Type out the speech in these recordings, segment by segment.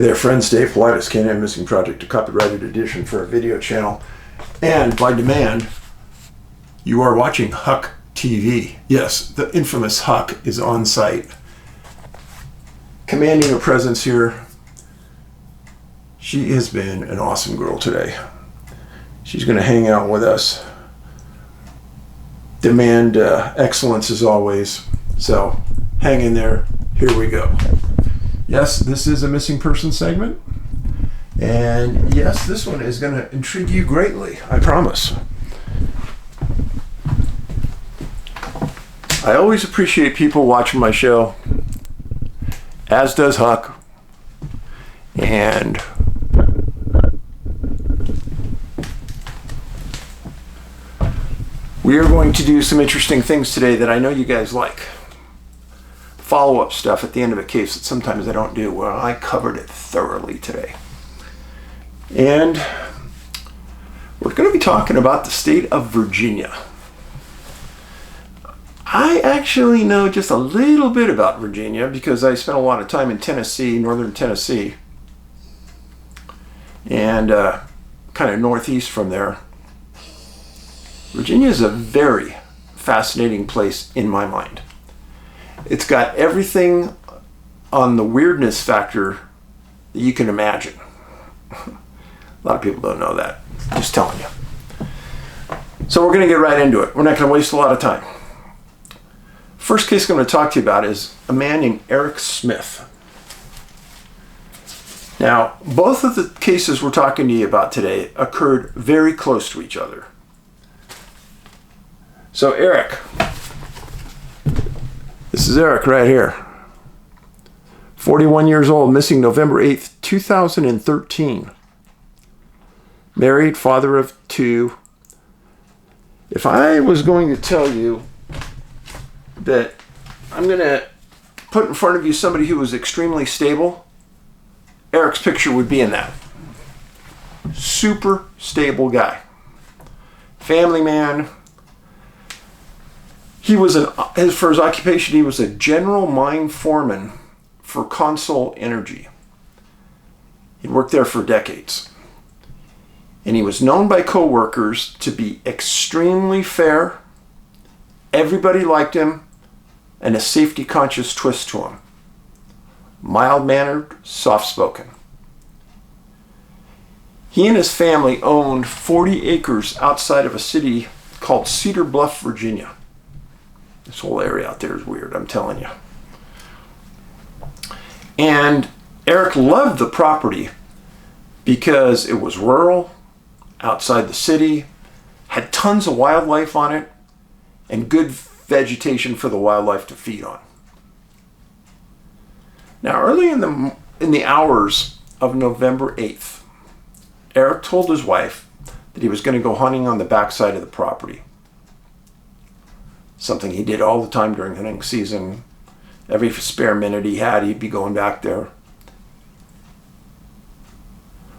Hey there friends, Dave Paulides, CanAm Missing Project, a copyrighted edition for a video channel. And by demand, you are watching Huck TV. Yes, the infamous Huck is on site, commanding a presence here. She has been an awesome girl today. She's going to hang out with us, demand excellence as always. So hang in there, here we go. Yes, this is a missing person segment. And yes, this one is going to intrigue you greatly, I promise. I always appreciate people watching my show, as does Huck. And we are going to do some interesting things today that I know you guys like. Follow-up stuff at the end of a case that sometimes I don't do. Well, I covered it thoroughly today. And we're going to be talking about the state of Virginia. I actually know just a little bit about Virginia because I spent a lot of time in Tennessee, northern Tennessee, and kind of northeast from there. Virginia is a very fascinating place in my mind. It's got everything on the weirdness factor that you can imagine. A lot of people don't know that. Just telling you. So we're going to get right into it. We're not going to waste a lot of time. First case I'm going to talk to you about is a man named Earp Smith. Now, both of the cases we're talking to you about today occurred very close to each other. So Earp. This is Earp right here. 41 years old, missing November 8th, 2013. Married, father of two. If I was going to tell you that I'm going to put in front of you somebody who was extremely stable, Earp's picture would be in that. Super stable guy. Family man. He was, for his occupation, he was a general mine foreman for Consol Energy. He worked there for decades. And he was known by co-workers to be extremely fair. Everybody liked him, and a safety-conscious twist to him. Mild-mannered, soft-spoken. He and his family owned 40 acres outside of a city called Cedar Bluff, Virginia. This whole area out there is weird, I'm telling you. And Earp loved the property because it was rural, outside the city, had tons of wildlife on it, and good vegetation for the wildlife to feed on. Now, early in the hours of November 8th, Earp told his wife that he was going to go hunting on the backside of the property. Something he did all the time during hunting season. Every spare minute he had, he'd be going back there.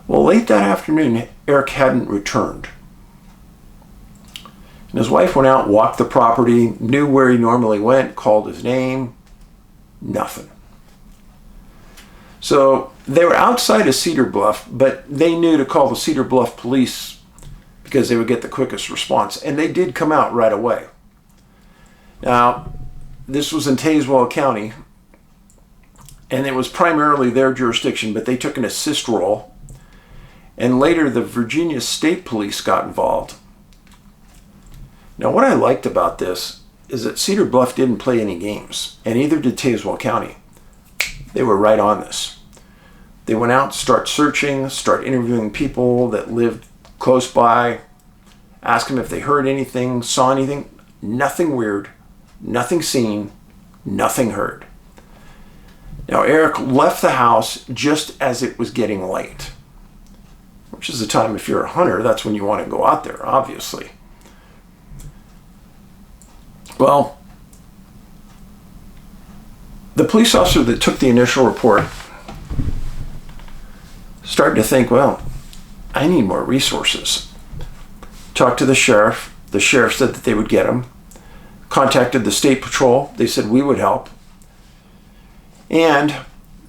Well, late that afternoon, Earp hadn't returned. And his wife went out, walked the property, knew where he normally went, called his name. Nothing. So they were outside of Cedar Bluff, but they knew to call the Cedar Bluff police because they would get the quickest response. And they did come out right away. Now, this was in Tazewell County, and it was primarily their jurisdiction, but they took an assist role. And later, the Virginia State Police got involved. Now, what I liked about this is that Cedar Bluff didn't play any games, and neither did Tazewell County. They were right on this. They went out, start searching, start interviewing people that lived close by, ask them if they heard anything, saw anything. Nothing weird, nothing seen, nothing heard. Now, Earp left the house just as it was getting late, which is the time, if you're a hunter, that's when you want to go out there, obviously. Well, the police officer that took the initial report started to think, well, I need more resources. Talked to the sheriff. The sheriff said that they would get him. Contacted the state patrol. They said we would help. And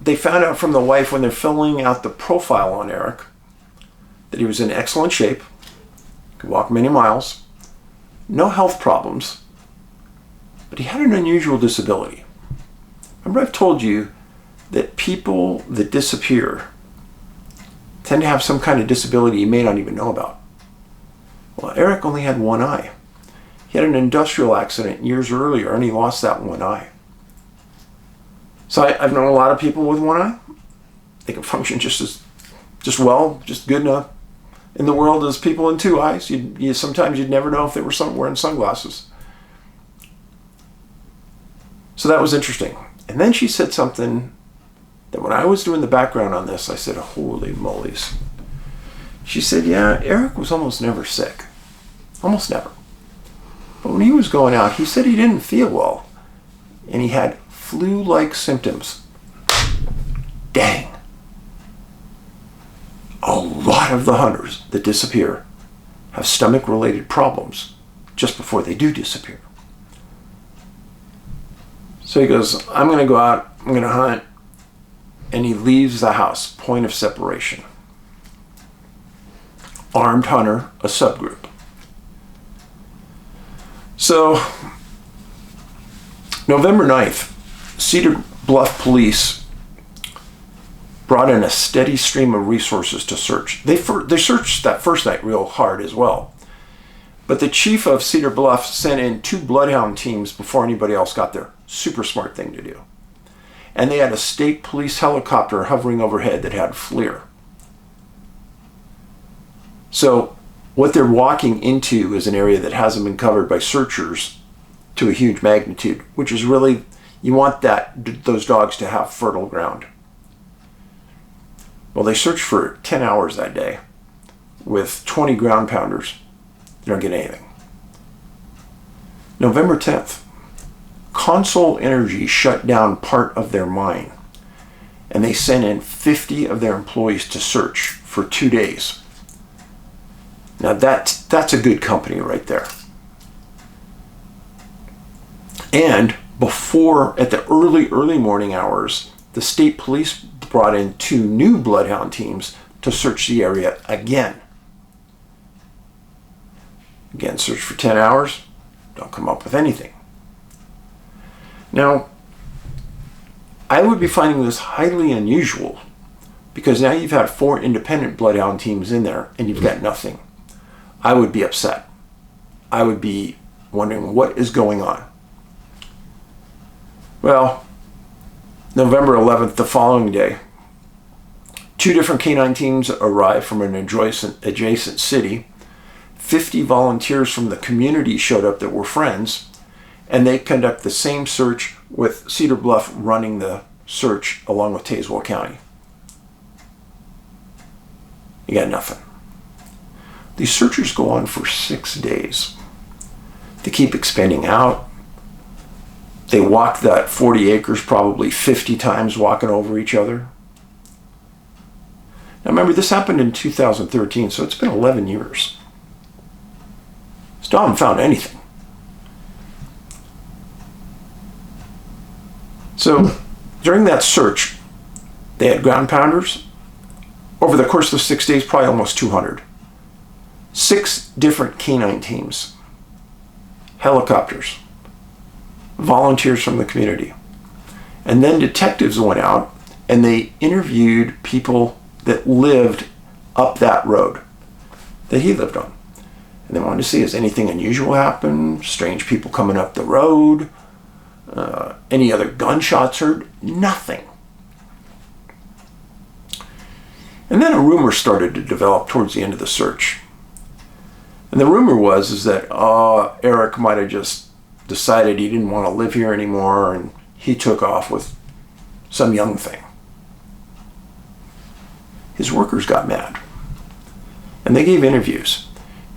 they found out from the wife when they're filling out the profile on Eric that he was in excellent shape, could walk many miles, no health problems, but he had an unusual disability. Remember, I've told you that people that disappear tend to have some kind of disability you may not even know about. Well, Eric only had one eye. He had an industrial accident years earlier and he lost that one eye. So I've known a lot of people with one eye. They can function just good enough in the world as people in two eyes. Sometimes you'd never know if they were wearing sunglasses. So that was interesting. And then she said something that when I was doing the background on this, I said, holy moly's. She said, yeah, Eric was almost never sick. Almost never. But when he was going out, he said he didn't feel well. And he had flu-like symptoms. Dang. A lot of the hunters that disappear have stomach-related problems just before they do disappear. So he goes, I'm going to go out, I'm going to hunt. And he leaves the house, point of separation. Armed hunter, a subgroup. So, November 9th, Cedar Bluff Police brought in a steady stream of resources to search. They searched that first night real hard as well. But the chief of Cedar Bluff sent in 2 bloodhound teams before anybody else got there. Super smart thing to do. And they had a state police helicopter hovering overhead that had FLIR. So what they're walking into is an area that hasn't been covered by searchers to a huge magnitude, which is really, you want those dogs to have fertile ground. Well, they searched for 10 hours that day with 20 ground pounders. They don't get anything. November 10th, Consol Energy shut down part of their mine, and they sent in 50 of their employees to search for 2 days. Now that's a good company right there. And at the early morning hours, the state police brought in 2 new bloodhound teams to search the area again. Again, search for 10 hours, don't come up with anything. Now, I would be finding this highly unusual because now you've had 4 independent bloodhound teams in there and you've got nothing. I would be upset. I would be wondering what is going on. Well, November 11th, the following day, 2 different canine teams arrived from an adjacent city. 50 volunteers from the community showed up that were friends, and they conduct the same search with Cedar Bluff running the search along with Tazewell County. You got nothing. These searches go on for 6 days. They keep expanding out. They walk that 40 acres probably 50 times, walking over each other. Now remember, this happened in 2013, so it's been 11 years. Still haven't found anything. So during that search, they had ground pounders. Over the course of 6 days, probably almost 200. 6 different canine teams, helicopters, volunteers from the community. And then detectives went out and they interviewed people that lived up that road that he lived on. And they wanted to see, has anything unusual happened? Strange people coming up the road? Any other gunshots heard? Nothing. And then a rumor started to develop towards the end of the search. And the rumor was that Eric might have just decided he didn't want to live here anymore and he took off with some young thing. His workers got mad. And they gave interviews.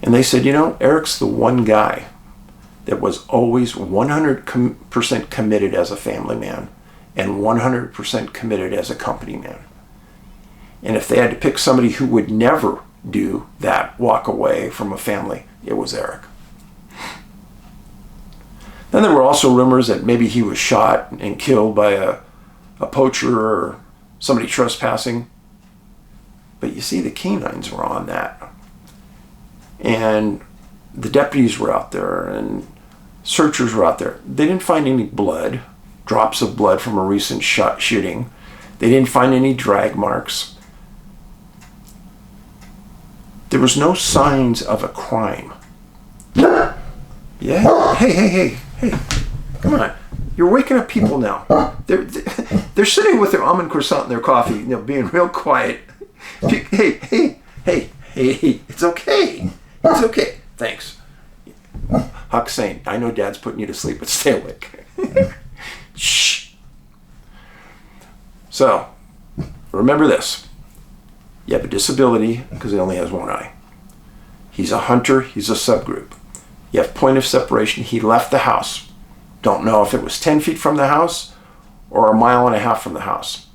And they said, Eric's the one guy that was always 100% committed as a family man and 100% committed as a company man. And if they had to pick somebody who would never do that, walk away from a family, it was Eric. Then there were also rumors that maybe he was shot and killed by a poacher or somebody trespassing. But you see, the canines were on that. And the deputies were out there and searchers were out there. They didn't find any blood, drops of blood from a recent shooting. They didn't find any drag marks. There was no signs of a crime. Yeah? Hey. Come on. You're waking up people now. They're sitting with their almond croissant and their coffee, being real quiet. Hey. It's okay. It's okay. Thanks. Huck's saying, I know Dad's putting you to sleep, but stay awake. Shh. So, remember this. You have a disability because he only has one eye. He's a hunter. He's a subgroup. You have point of separation. He left the house. Don't know if it was 10 feet from the house or 1.5 miles from the house.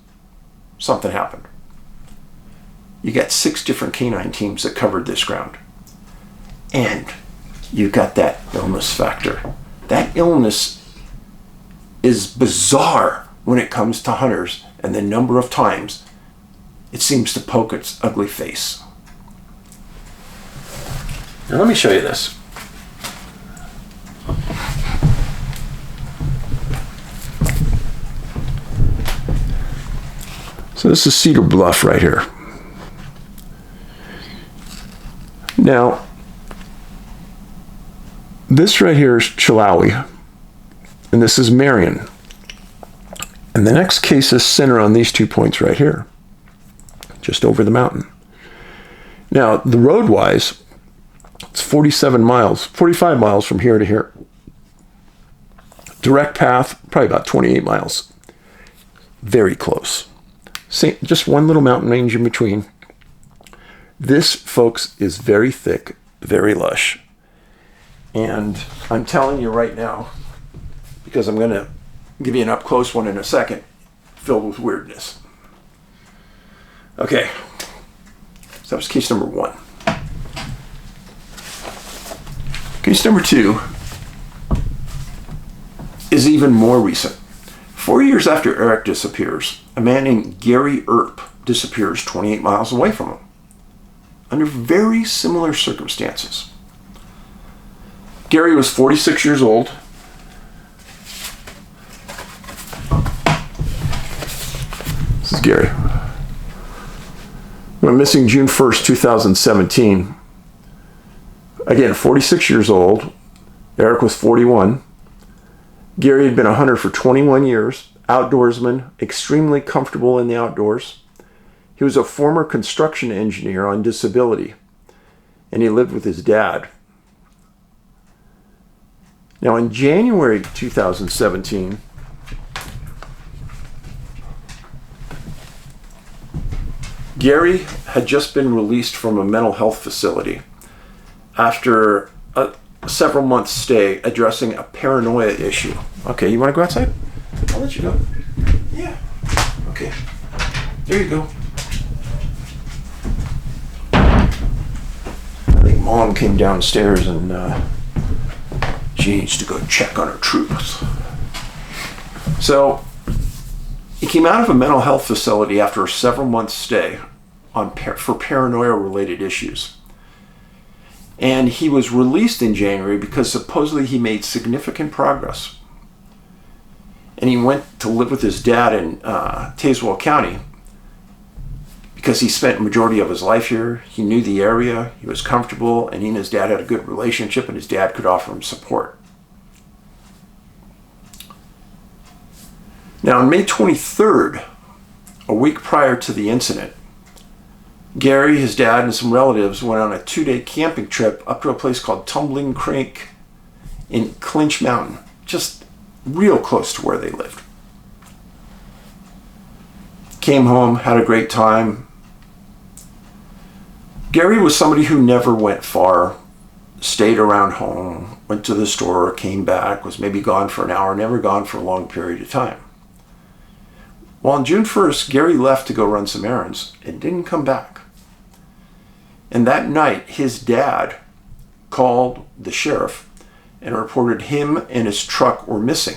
Something happened. You got 6 different canine teams that covered this ground. And you got that illness factor. That illness is bizarre when it comes to hunters and the number of times it seems to poke its ugly face. Now let me show you this. So this is Cedar Bluff right here. Now, this right here is Chilawi, and this is Marion. And the next cases center on these 2 points right here, just over the mountain. Now, the road-wise, it's 45 miles from here to here. Direct path, probably about 28 miles. Very close. Just one little mountain range in between. This, folks, is very thick, very lush. And I'm telling you right now, because I'm going to give you an up-close one in a second, filled with weirdness. Okay, so that was case number 1. Case number 2 is even more recent. 4 years after Eric disappears, a man named Gary Earp disappears 28 miles away from him, under very similar circumstances. Gary was 46 years old. This is Gary. Went missing June 1st, 2017. Again, 46 years old. Eric was 41. Gary had been a hunter for 21 years, outdoorsman, extremely comfortable in the outdoors. He was a former construction engineer on disability, and he lived with his dad. Now, in January 2017, Gary had just been released from a mental health facility after a several months stay addressing a paranoia issue. Okay, you want to go outside? I'll let you go. Yeah. Okay. There you go. I think Mom came downstairs and she needs to go check on her troops. So he came out of a mental health facility after a several months stay for paranoia-related issues. And he was released in January because supposedly he made significant progress. And he went to live with his dad in Tazewell County because he spent the majority of his life here. He knew the area, he was comfortable, and he and his dad had a good relationship, and his dad could offer him support. Now, on May 23rd, a week prior to the incident, Gary, his dad, and some relatives went on a 2-day camping trip up to a place called Tumbling Creek in Clinch Mountain, just real close to where they lived. Came home, had a great time. Gary was somebody who never went far, stayed around home, went to the store, came back, was maybe gone for an hour, never gone for a long period of time. Well, on June 1st, Gary left to go run some errands and didn't come back. And that night, his dad called the sheriff and reported him and his truck were missing.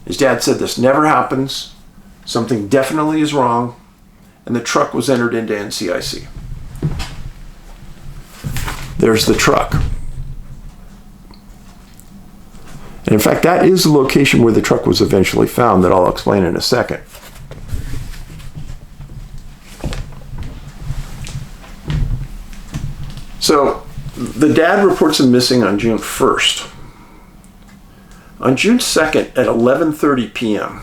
His dad said, "This never happens. Something definitely is wrong, and the truck was entered into NCIC. There's the truck. And in fact, that is the location where the truck was eventually found that I'll explain in a second. So, the dad reports him missing on June 1st. On June 2nd at 11:30 p.m.,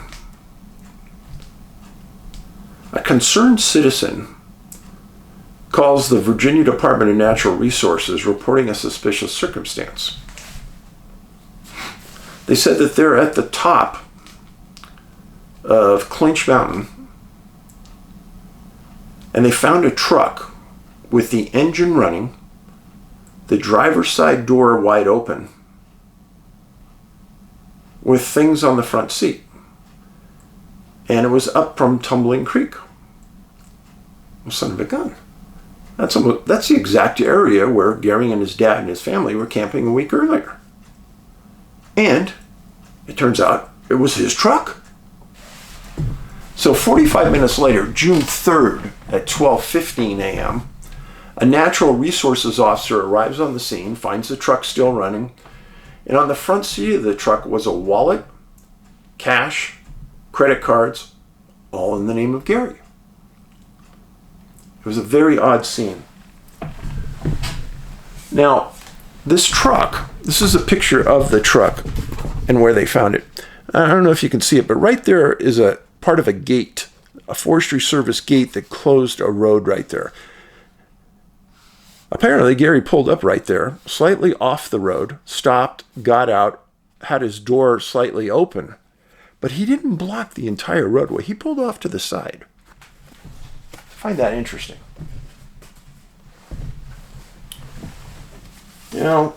a concerned citizen calls the Virginia Department of Natural Resources reporting a suspicious circumstance. They said that they're at the top of Clinch Mountain and they found a truck with the engine running, the driver's side door wide open, with things on the front seat. And it was up from Tumbling Creek. Well, son of a gun. That's the exact area where Gary and his dad and his family were camping a week earlier. And it turns out it was his truck. So 45 minutes later, June 3rd at 12:15 a.m., a natural resources officer arrives on the scene, finds the truck still running, and on the front seat of the truck was a wallet, cash, credit cards, all in the name of Gary. It was a very odd scene. Now, this truck, this is a picture of the truck and where they found it. I don't know if you can see it, but right there is a part of a gate, a Forestry Service gate that closed a road right there. Apparently, Gary pulled up right there, slightly off the road, stopped, got out, had his door slightly open, but he didn't block the entire roadway. He pulled off to the side. I find that interesting. You know,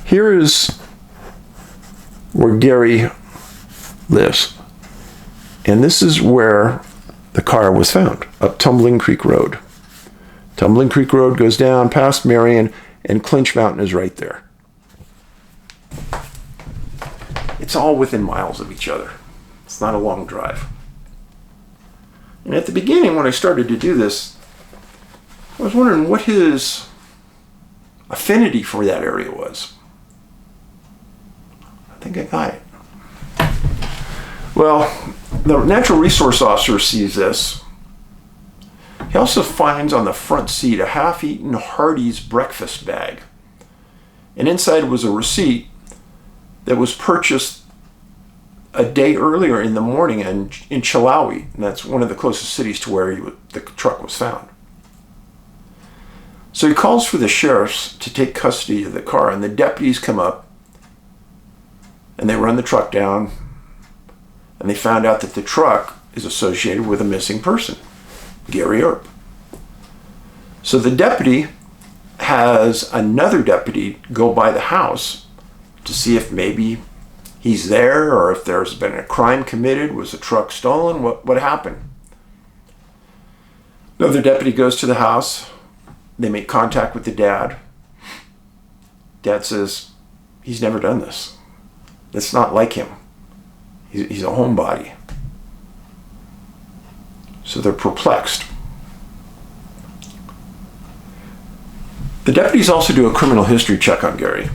here is where Gary lives. And this is where the car was found, up Tumbling Creek Road. Tumbling Creek Road goes down past Marion, and Clinch Mountain is right there. It's all within miles of each other. It's not a long drive. And at the beginning, when I started to do this, I was wondering what his affinity for that area was. I think I got it. Well, the natural resource officer sees this. He also finds on the front seat a half-eaten Hardee's breakfast bag. And inside was a receipt that was purchased a day earlier in the morning in Chilhowie. And that's one of the closest cities to where the truck was found. So he calls for the sheriffs to take custody of the car, and the deputies come up and they run the truck down, and they found out that the truck is associated with a missing person, Gary Earp. So the deputy has another deputy go by the house to see if maybe he's there or if there's been a crime committed. Was the truck stolen? What happened? Another deputy goes to the house. They make contact with the dad. Dad says, he's never done this. It's not like him. He's a homebody. So they're perplexed. The deputies also do a criminal history check on Gary.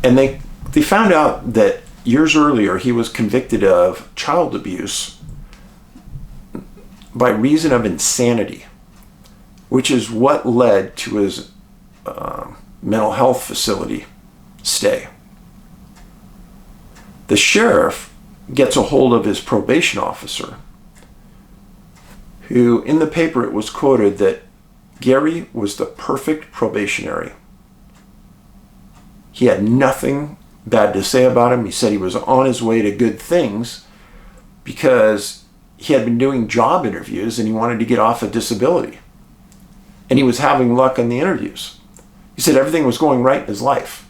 And they found out that years earlier he was convicted of child abuse by reason of insanity, which is what led to his mental health facility stay. The sheriff gets a hold of his probation officer, who in the paper it was quoted that Gary was the perfect probationary. He had nothing bad to say about him. He said he was on his way to good things because he had been doing job interviews and he wanted to get off of disability. And he was having luck in the interviews. He said everything was going right in his life.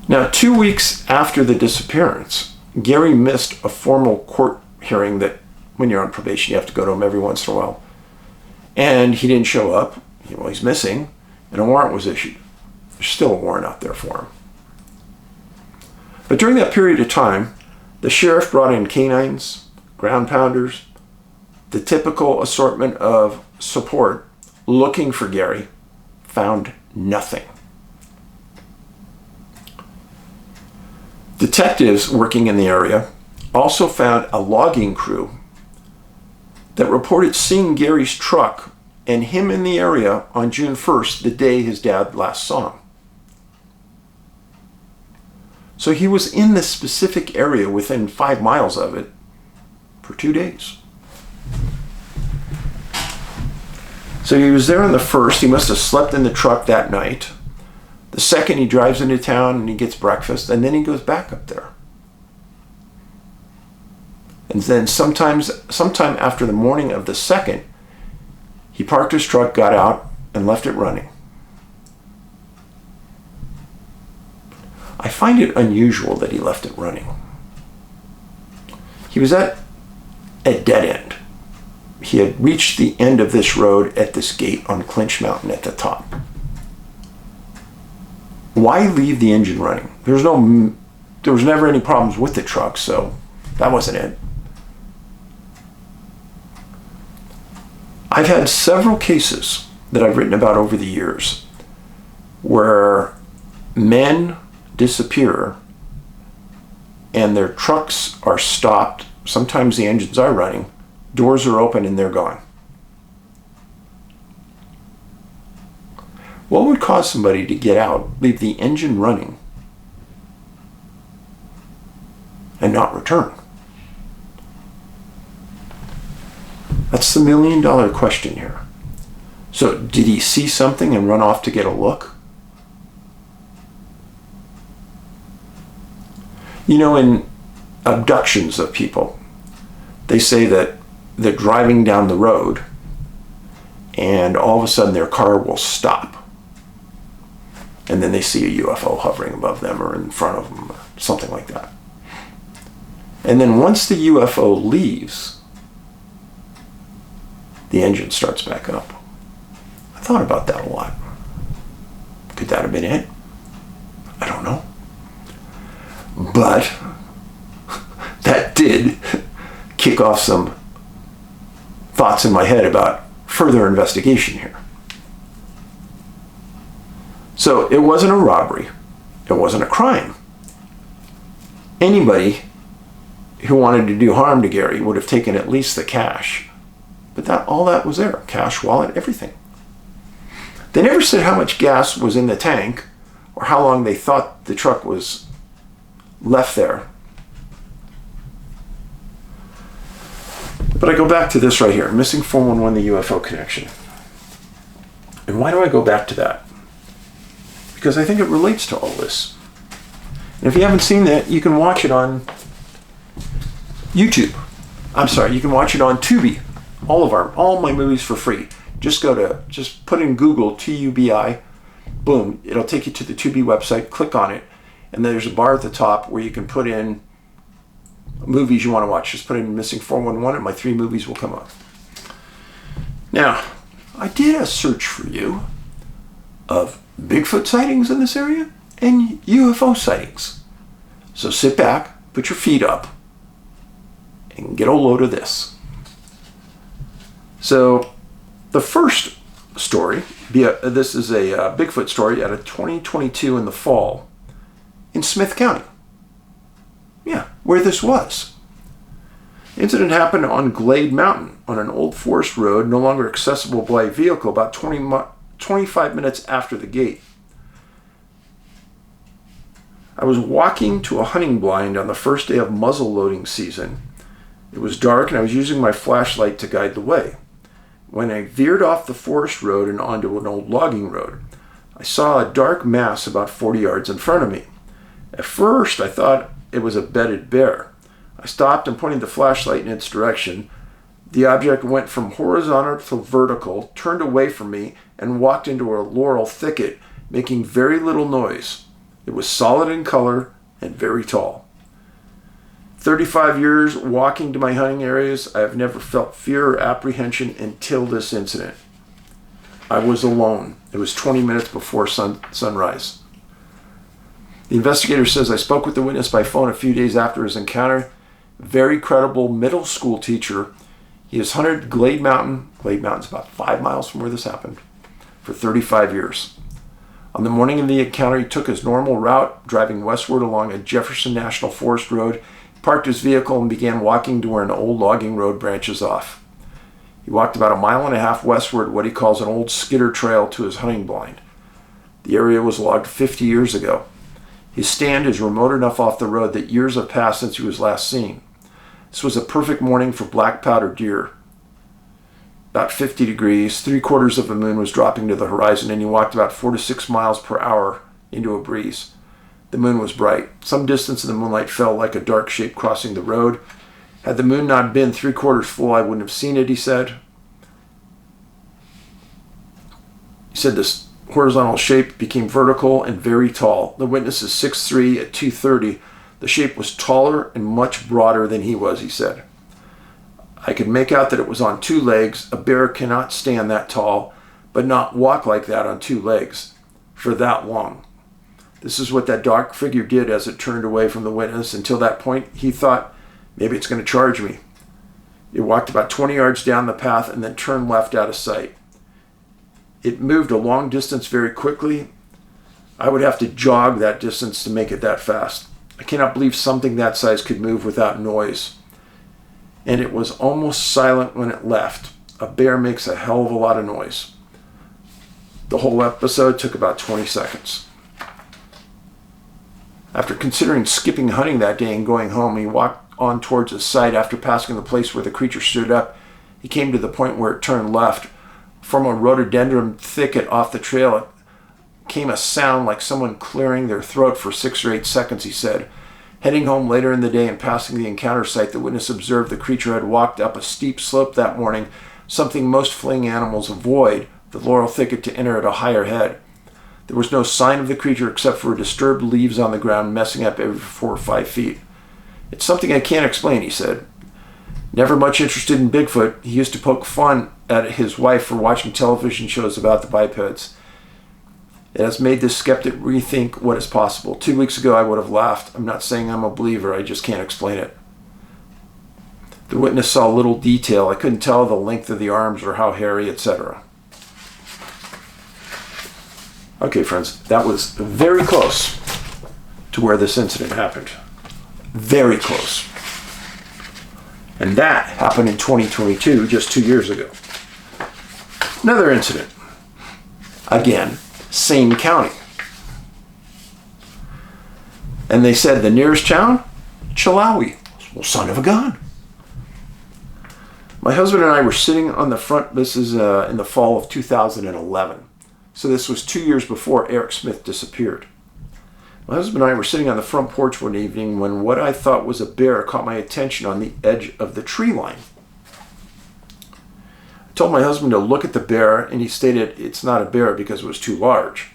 Now, 2 weeks after the disappearance, Gary missed a formal court hearing that when you're on probation, you have to go to them every once in a while. And he didn't show up. Well, he's missing, and a warrant was issued. There's still a warrant out there for him. But during that period of time, the sheriff brought in canines, ground pounders, the typical assortment of support looking for Gary, found nothing. Detectives working in the area also found a logging crew that reported seeing Gary's truck and him in the area on June 1st, the day his dad last saw him. So he was in this specific area within 5 miles of it for 2 days. So he was there on the 1st. He must have slept in the truck that night. The 2nd, he drives into town and he gets breakfast, and then he goes back up there. And then sometime after the morning of the 2nd, he parked his truck, got out, and left it running. I find it unusual that he left it running. He was at a dead end. He had reached the end of this road at this gate on Clinch Mountain at the top. Why leave the engine running? There was never any problems with the truck, so that wasn't it. I've had several cases that I've written about over the years where men disappear and their trucks are stopped. Sometimes the engines are running, doors are open, and they're gone. What would cause somebody to get out, leave the engine running, and not return? That's the $1 million question here. So did he see something and run off to get a look? You know, in abductions of people, they say that they're driving down the road and all of a sudden their car will stop. And then they see a UFO hovering above them or in front of them or something like that. And then once the UFO leaves, the engine starts back up. I thought about that a lot. Could that have been it? I don't know. But that did kick off some thoughts in my head about further investigation here. So it wasn't a robbery. It wasn't a crime. Anybody who wanted to do harm to Gary would have taken at least the cash. But all that was there. Cash, wallet, everything. They never said how much gas was in the tank or how long they thought the truck was left there. But I go back to this right here, missing 411, the UFO connection. And why do I go back to that? Because I think it relates to all this. And if you haven't seen that, you can watch it on YouTube. I'm sorry, you can watch it on Tubi. All my movies for free. Just put in Google TUBI, boom, it'll take you to the Tubi website, click on it, and there's a bar at the top where you can put in movies you want to watch. Just put in Missing 411 and my 3 movies will come up. Now, I did a search for you of Bigfoot sightings in this area and UFO sightings. So sit back, put your feet up, and get a load of this. So the first story, this is a Bigfoot story out of 2022 in the fall in Smith County. Yeah, where this was. The incident happened on Glade Mountain on an old forest road, no longer accessible by vehicle, about 25 minutes after the gate. I was walking to a hunting blind on the first day of muzzle loading season. It was dark and I was using my flashlight to guide the way. When I veered off the forest road and onto an old logging road, I saw a dark mass about 40 yards in front of me. At first, I thought it was a bedded bear. I stopped and pointed the flashlight in its direction. The object went from horizontal to vertical, turned away from me, and walked into a laurel thicket, making very little noise. It was solid in color and very tall. 35 years walking to my hunting areas, I have never felt fear or apprehension until this incident. I was alone. It was 20 minutes before sunrise. The investigator says, I spoke with the witness by phone a few days after his encounter. Very credible middle school teacher. He has hunted Glade Mountain. Glade Mountain's about 5 miles from where this happened, for 35 years. On the morning of the encounter, he took his normal route, driving westward along a Jefferson National Forest road, parked his vehicle, and began walking to where an old logging road branches off. He walked about 1.5 miles westward, what he calls an old skidder trail, to his hunting blind. The area was logged 50 years ago. His stand is remote enough off the road that years have passed since he was last seen. This was a perfect morning for black powder deer. About 50 degrees, 3/4 of the moon was dropping to the horizon, and he walked about 4 to 6 miles per hour into a breeze. The moon was bright. Some distance in the moonlight fell like a dark shape crossing the road. Had the moon not been 3/4 full, I wouldn't have seen it, he said. He said this horizontal shape became vertical and very tall. The witness is 6'3" at 230. The shape was taller and much broader than he was, he said. I could make out that it was on 2 legs. A bear cannot stand that tall, but not walk like that on 2 legs for that long. This is what that dark figure did as it turned away from the witness. Until that point, he thought, maybe it's going to charge me. It walked about 20 yards down the path and then turned left out of sight. It moved a long distance very quickly. I would have to jog that distance to make it that fast. I cannot believe something that size could move without noise. And it was almost silent when it left. A bear makes a hell of a lot of noise. The whole episode took about 20 seconds. After considering skipping hunting that day and going home, he walked on towards his site. After passing the place where the creature stood up, he came to the point where it turned left. From a rhododendron thicket off the trail came a sound like someone clearing their throat for 6 or 8 seconds, he said. Heading home later in the day and passing the encounter site, the witness observed the creature had walked up a steep slope that morning, something most fleeing animals avoid, the laurel thicket, to enter at a higher head. There was no sign of the creature except for disturbed leaves on the ground messing up every 4 or 5 feet. It's something I can't explain, he said. Never much interested in Bigfoot, he used to poke fun at his wife for watching television shows about the bipeds. It has made this skeptic rethink what is possible. 2 weeks ago I would have laughed. I'm not saying I'm a believer, I just can't explain it. The witness saw little detail. I couldn't tell the length of the arms or how hairy, etc. Okay, friends, that was very close to where this incident happened. Very close. And that happened in 2022, just 2 years ago. Another incident. Again, same county. And they said the nearest town, Chilawi. Well, son of a gun. My husband and I were sitting on the front, this is in the fall of 2011. So this was 2 years before Eric Smith disappeared. My husband and I were sitting on the front porch one evening when what I thought was a bear caught my attention on the edge of the tree line. I told my husband to look at the bear, and he stated it's not a bear because it was too large.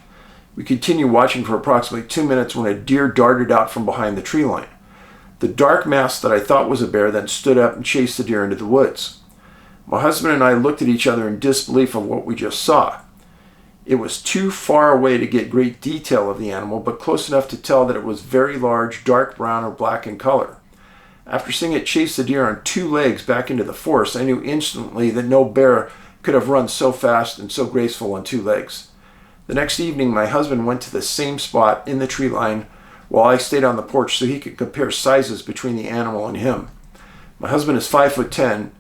We continued watching for approximately 2 minutes when a deer darted out from behind the tree line. The dark mass that I thought was a bear then stood up and chased the deer into the woods. My husband and I looked at each other in disbelief of what we just saw. It was too far away to get great detail of the animal, but close enough to tell that it was very large, dark brown or black in color. After seeing it chase the deer on 2 legs back into the forest, I knew instantly that no bear could have run so fast and so graceful on 2 legs. The next evening, my husband went to the same spot in the tree line while I stayed on the porch so he could compare sizes between the animal and him. My husband is 5'10",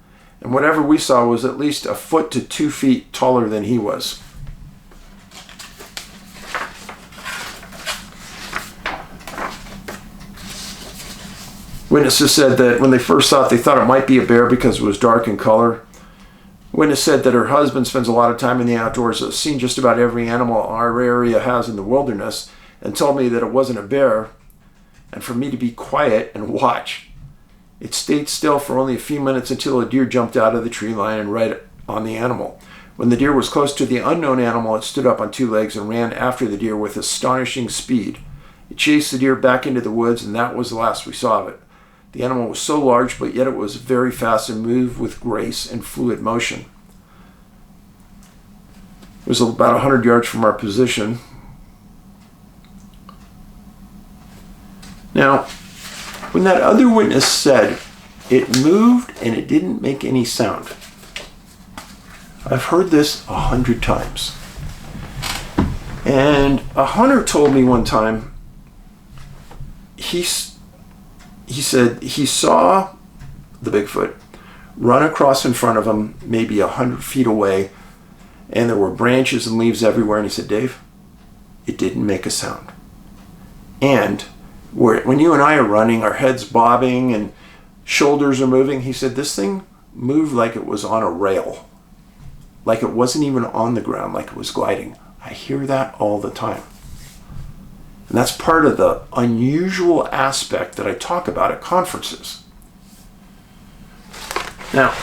and whatever we saw was at least 1 foot to 2 feet taller than he was. Witnesses said that when they first saw it, they thought it might be a bear because it was dark in color. Witness said that her husband spends a lot of time in the outdoors, has seen just about every animal our area has in the wilderness, and told me that it wasn't a bear, and for me to be quiet and watch. It stayed still for only a few minutes until a deer jumped out of the tree line and right on the animal. When the deer was close to the unknown animal, it stood up on 2 legs and ran after the deer with astonishing speed. It chased the deer back into the woods, and that was the last we saw of it. The animal was so large, but yet it was very fast and moved with grace and fluid motion. It was about 100 yards from our position. Now, when that other witness said it moved and it didn't make any sound, I've heard this 100 times. And a hunter told me one time, he said he saw the Bigfoot run across in front of him, maybe 100 feet away, and there were branches and leaves everywhere. And he said, Dave, it didn't make a sound. And when you and I are running, our heads bobbing and shoulders are moving, he said, this thing moved like it was on a rail, like it wasn't even on the ground, like it was gliding. I hear that all the time. And that's part of the unusual aspect that I talk about at conferences. Now,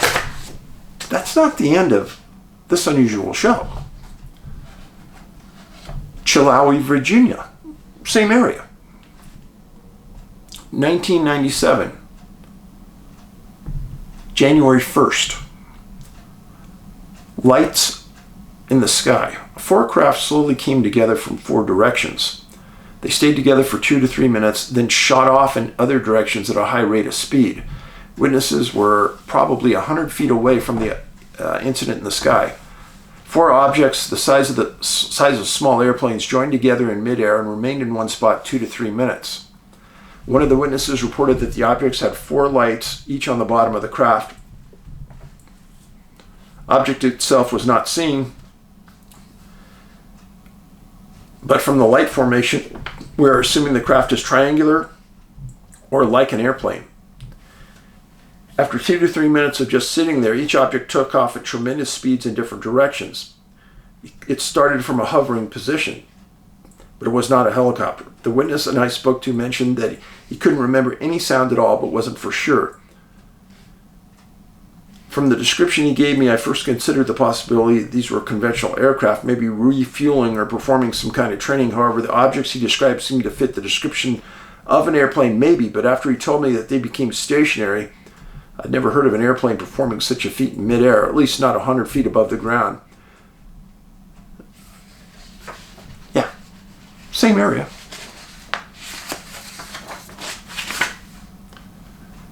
that's not the end of this unusual show. Chilhowie, Virginia, same area. 1997, January 1st. Lights in the sky. 4 craft slowly came together from 4 directions. They stayed together for 2 to 3 minutes, then shot off in other directions at a high rate of speed. Witnesses were probably 100 feet away from the incident in the sky. 4 objects the size of small airplanes joined together in midair and remained in one spot 2 to 3 minutes. One of the witnesses reported that the objects had 4 lights, each on the bottom of the craft. Object itself was not seen, but from the light formation, we're assuming the craft is triangular or like an airplane. After 2 to 3 minutes of just sitting there, each object took off at tremendous speeds in different directions. It started from a hovering position, but it was not a helicopter. The witness and I spoke to mentioned that he couldn't remember any sound at all, but wasn't for sure. From the description he gave me, I first considered the possibility that these were conventional aircraft, maybe refueling or performing some kind of training. However, the objects he described seemed to fit the description of an airplane, maybe, but after he told me that they became stationary, I'd never heard of an airplane performing such a feat in midair, at least not 100 feet above the ground. Yeah, same area.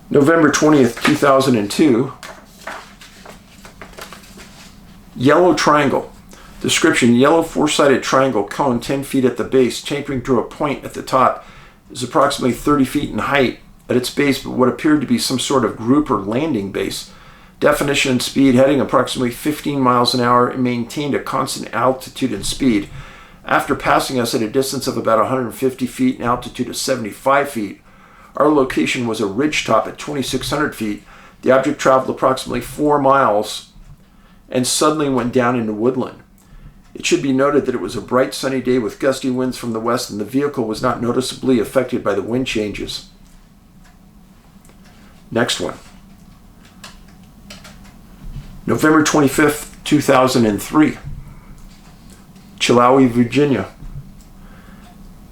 November 20th, 2002. Yellow triangle. Description: yellow 4-sided triangle cone 10 feet at the base, tapering to a point at the top. Is approximately 30 feet in height at its base, but what appeared to be some sort of group or landing base. Definition: speed heading approximately 15 miles an hour and maintained a constant altitude and speed. After passing us at a distance of about 150 feet and altitude of 75 feet, our location was a ridge top at 2,600 feet. The object traveled approximately 4 miles and suddenly went down into woodland. It should be noted that it was a bright sunny day with gusty winds from the west, and the vehicle was not noticeably affected by the wind changes. Next one. November 25th, 2003. Chilhowie, Virginia.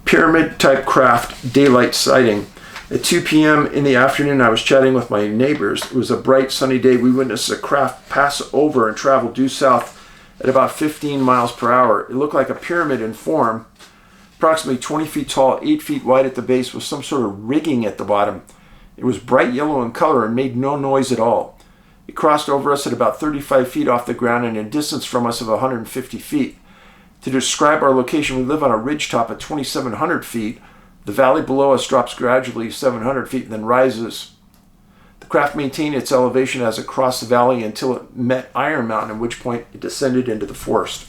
Pyramid-type craft daylight sighting. At 2 p.m. in the afternoon, I was chatting with my neighbors. It was a bright, sunny day. We witnessed a craft pass over and travel due south at about 15 miles per hour. It looked like a pyramid in form, approximately 20 feet tall, 8 feet wide at the base, with some sort of rigging at the bottom. It was bright yellow in color and made no noise at all. It crossed over us at about 35 feet off the ground and a distance from us of 150 feet. To describe our location, we live on a ridge top at 2,700 feet. The valley below us drops gradually 700 feet and then rises. The craft maintained its elevation as it crossed the valley until it met Iron Mountain, at which point it descended into the forest.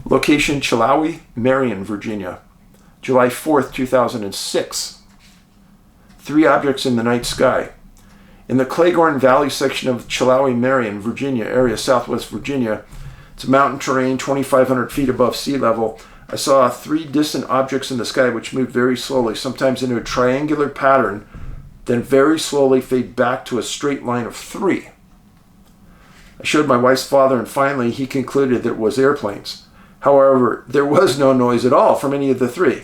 Location: Chilhowie, Marion, Virginia. July 4th, 2006. 3 objects in the night sky. In the Claiborne Valley section of Chilhowie, Marion, Virginia area, southwest Virginia, it's mountain terrain 2,500 feet above sea level. I saw 3 distant objects in the sky which moved very slowly, sometimes into a triangular pattern, then very slowly fade back to a straight line of 3. I showed my wife's father, and finally he concluded that it was airplanes. However, there was no noise at all from any of the 3.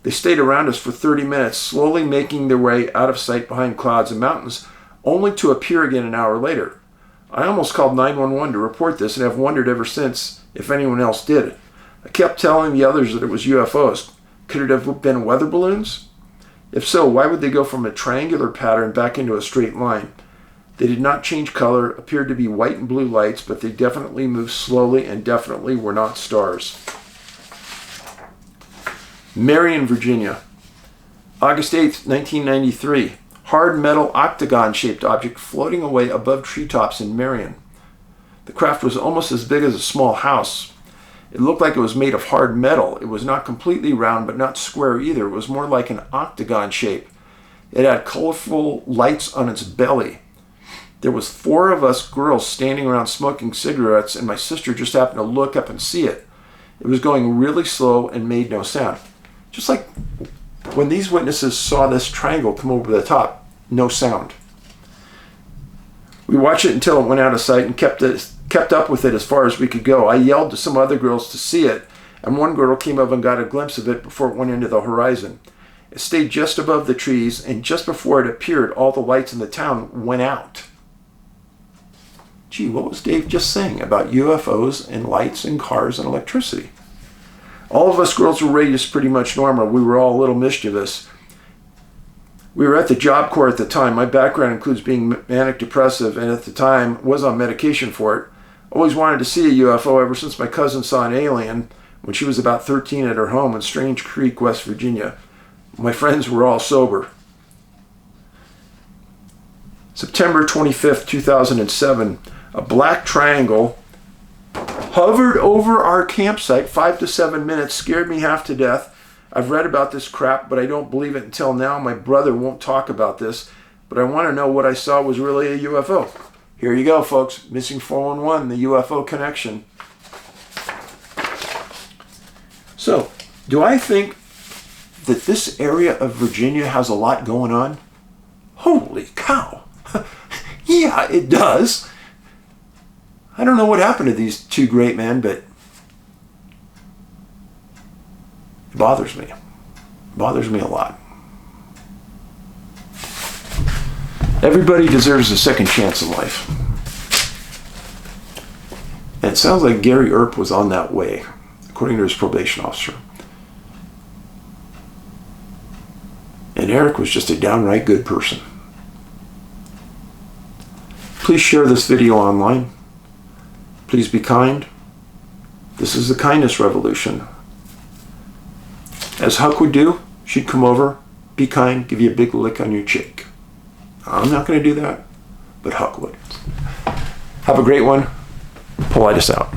They stayed around us for 30 minutes, slowly making their way out of sight behind clouds and mountains, only to appear again an hour later. I almost called 911 to report this and have wondered ever since if anyone else did. I kept telling the others that it was UFOs. Could it have been weather balloons? If so, why would they go from a triangular pattern back into a straight line? They did not change color, appeared to be white and blue lights, but they definitely moved slowly and definitely were not stars. Marion, Virginia. August 8th, 1993. Hard metal octagon-shaped object floating away above treetops in Marion. The craft was almost as big as a small house. It looked like it was made of hard metal. It was not completely round, but not square either. It was more like an octagon shape. It had colorful lights on its belly. There was 4 of us girls standing around smoking cigarettes, and my sister just happened to look up and see it. It was going really slow and made no sound. Just like when these witnesses saw this triangle come over the top, no sound. We watched it until it went out of sight and kept up with it as far as we could go. I yelled to some other girls to see it, and one girl came up and got a glimpse of it before it went into the horizon. It stayed just above the trees, and just before it appeared, all the lights in the town went out. Gee, what was Dave just saying about UFOs and lights and cars and electricity? All of us girls were raised pretty much normal. We were all a little mischievous. We were at the Job Corps at the time. My background includes being manic depressive, and at the time was on medication for it. Always wanted to see a UFO ever since my cousin saw an alien when she was about 13 at her home in Strange Creek, West Virginia. My friends were all sober. September 25th, 2007, a black triangle hovered over our campsite 5 to 7 minutes, scared me half to death. I've read about this crap, but I don't believe it until now. My brother won't talk about this, but I want to know what I saw was really a UFO. Here you go, folks. Missing 411, the UFO connection. So, do I think that this area of Virginia has a lot going on? Holy cow. Yeah, it does. I don't know what happened to these 2 great men, but it bothers me. It bothers me a lot. Everybody deserves a second chance in life. And it sounds like Gary Earp was on that way, according to his probation officer. And Eric was just a downright good person. Please share this video online. Please be kind. This is the kindness revolution. As Huck would do, she'd come over, be kind, give you a big lick on your cheek. I'm not going to do that, but Huck would. Have a great one. Paulides out.